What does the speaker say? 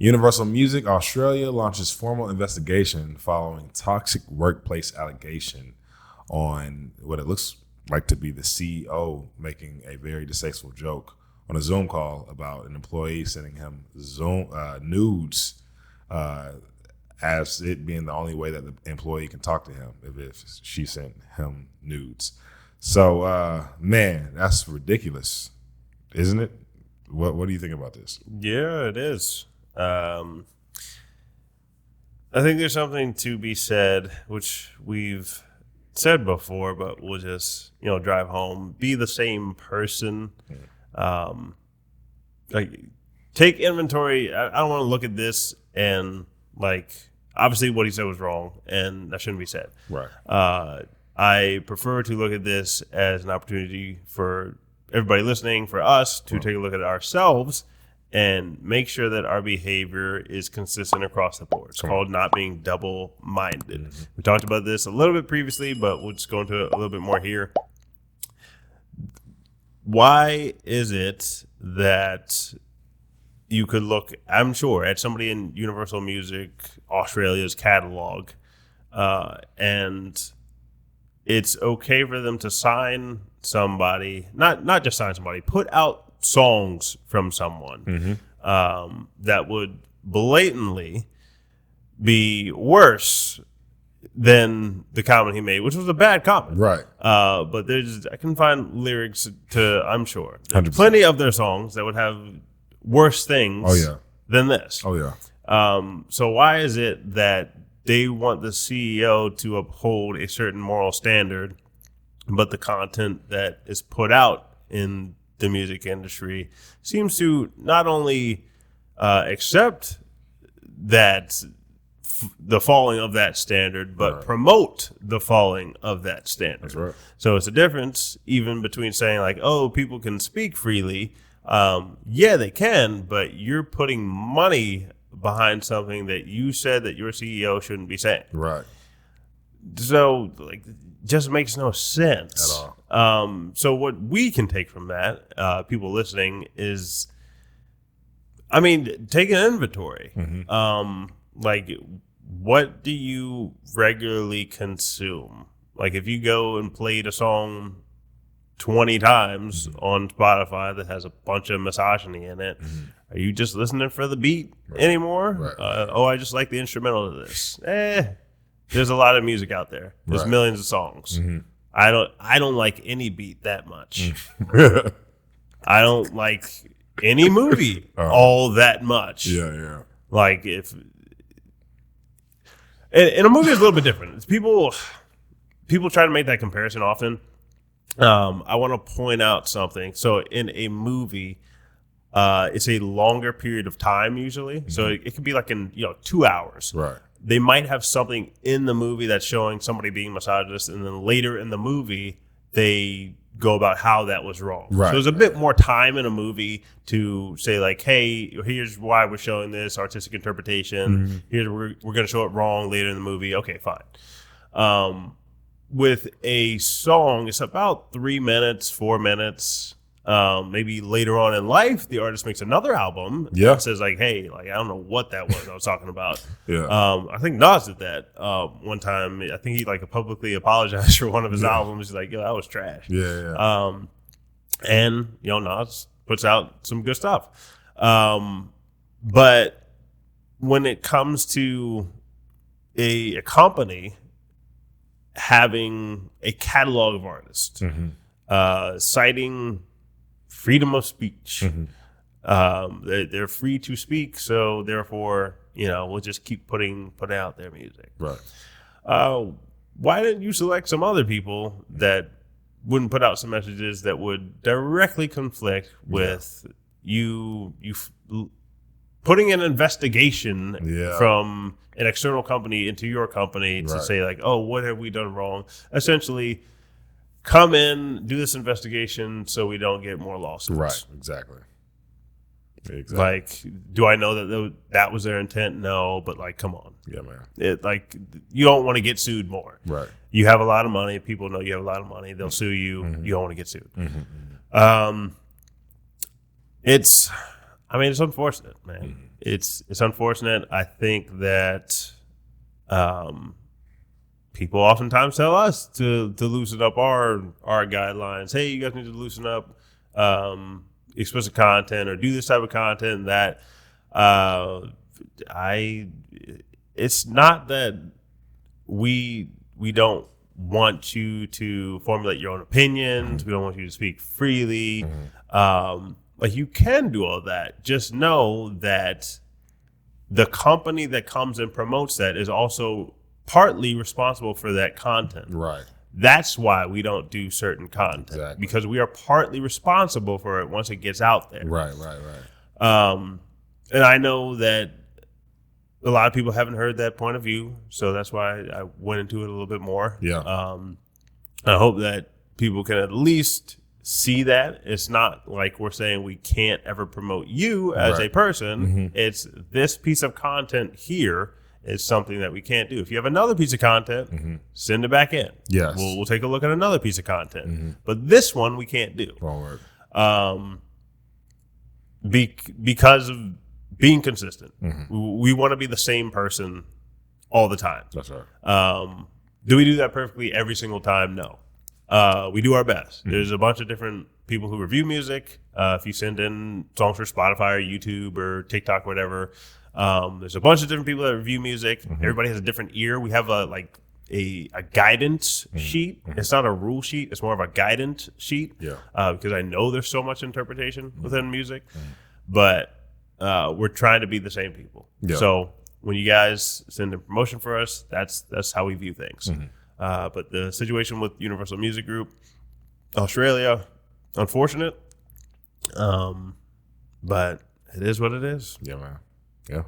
Universal Music Australia launches formal investigation following toxic workplace allegation on what it looks like to be the CEO making a very distasteful joke on a Zoom call about an employee sending him nudes, as it being the only way that the employee can talk to him if she sent him nudes. So, man, that's ridiculous, isn't it? What do you think about this? Yeah, it is. I think there's something to be said, which we've said before, but we'll just, drive home. Be the same person. Like, take inventory. I don't want to look at this and, obviously what he said was wrong, and that shouldn't be said. Right. I prefer to look at this as an opportunity for everybody listening, for us to take a look at ourselves and make sure that our behavior is consistent across the board. It's called not being double-minded. Mm-hmm. We talked about this a little bit previously, but we'll just go into it a little bit more here. Why is it that you could look, I'm sure, at somebody in Universal Music Australia's catalog, and it's okay for them to sign somebody, not just sign somebody, put out songs from someone that would blatantly be worse than the comment he made, which was a bad comment. Right. But I can find lyrics to, I'm sure, 100%. Plenty of their songs that would have worse things than this. Oh, yeah. So why is it that they want the CEO to uphold a certain moral standard, but the content that is put out in the music industry seems to not only accept that the falling of that standard, but promote the falling of that standard. That's right. So it's a difference even between saying people can speak freely. Yeah, they can, but you're putting money behind something that you said that your CEO shouldn't be saying. Right. So just makes no sense at all. So what we can take from that, people listening, is, take an inventory. What do you regularly consume? If you go and played a song 20 times on Spotify that has a bunch of misogyny in it, are you just listening for the beat anymore? Right. I just like the instrumental to this. There's a lot of music out there. There's millions of songs. I don't like any beat that much. I don't like any movie all that much. Yeah. If and a movie is a little bit different. It's people try to make that comparison often. I want to point out something. So in a movie, it's a longer period of time usually. So it could be in 2 hours. Right. They might have something in the movie that's showing somebody being misogynist, and then later in the movie they go about how that was wrong. Right. So there's a bit more time in a movie to say hey, here's why we're showing this artistic interpretation. Here's we're going to show it wrong later in the movie. Okay, fine. With a song, it's about 3 minutes, 4 minutes. Maybe later on in life, the artist makes another album that says hey, I don't know what that was I was talking about. I think Nas did that one time. I think he publicly apologized for one of his albums. He's like, yo, that was trash. And Nas puts out some good stuff. But when it comes to a company having a catalog of artists, citing freedom of speech. They're free to speak, so therefore, we'll just keep putting out their music. Right. Why didn't you select some other people that wouldn't put out some messages that would directly conflict with you putting an investigation from an external company into your company to say what have we done wrong? Essentially, come in, do this investigation so we don't get more lawsuits. Right, exactly. Do I know that was their intent? No, but come on. Yeah, man. You don't want to get sued more. Right. You have a lot of money. People know you have a lot of money. They'll sue you. You don't want to get sued. It's unfortunate, man. it's unfortunate. I think that people oftentimes tell us to loosen up our guidelines. Hey, you guys need to loosen up explicit content or do this type of content. That it's not that we don't want you to formulate your own opinions. We don't want you to speak freely. Like, you can do all that. Just know that the company that comes and promotes that is also partly responsible for that content. Right. That's why we don't do certain content. Exactly. Because we are partly responsible for it once it gets out there. Right. And I know that a lot of people haven't heard that point of view, so that's why I went into it a little bit more. Yeah. I hope that people can at least see that it's not like we're saying we can't ever promote you as a person. It's this piece of content here is something that we can't do. If you have another piece of content, send it back in. Yes. We'll take a look at another piece of content. But this one we can't do. Wrong word. Because of being consistent. We want to be the same person all the time. That's right. Do we do that perfectly every single time? No. We do our best. There's a bunch of different people who review music. If you send in songs for Spotify or YouTube or TikTok, whatever, there's a bunch of different people that review music. Everybody has a different ear. We have a guidance sheet. It's not a rule sheet. It's more of a guidance sheet. Yeah. Because I know there's so much interpretation within music, but we're trying to be the same people. Yeah. So when you guys send a promotion for us, that's how we view things. But the situation with Universal Music Group, Australia, unfortunate. But it is what it is. Yeah, man. Yeah.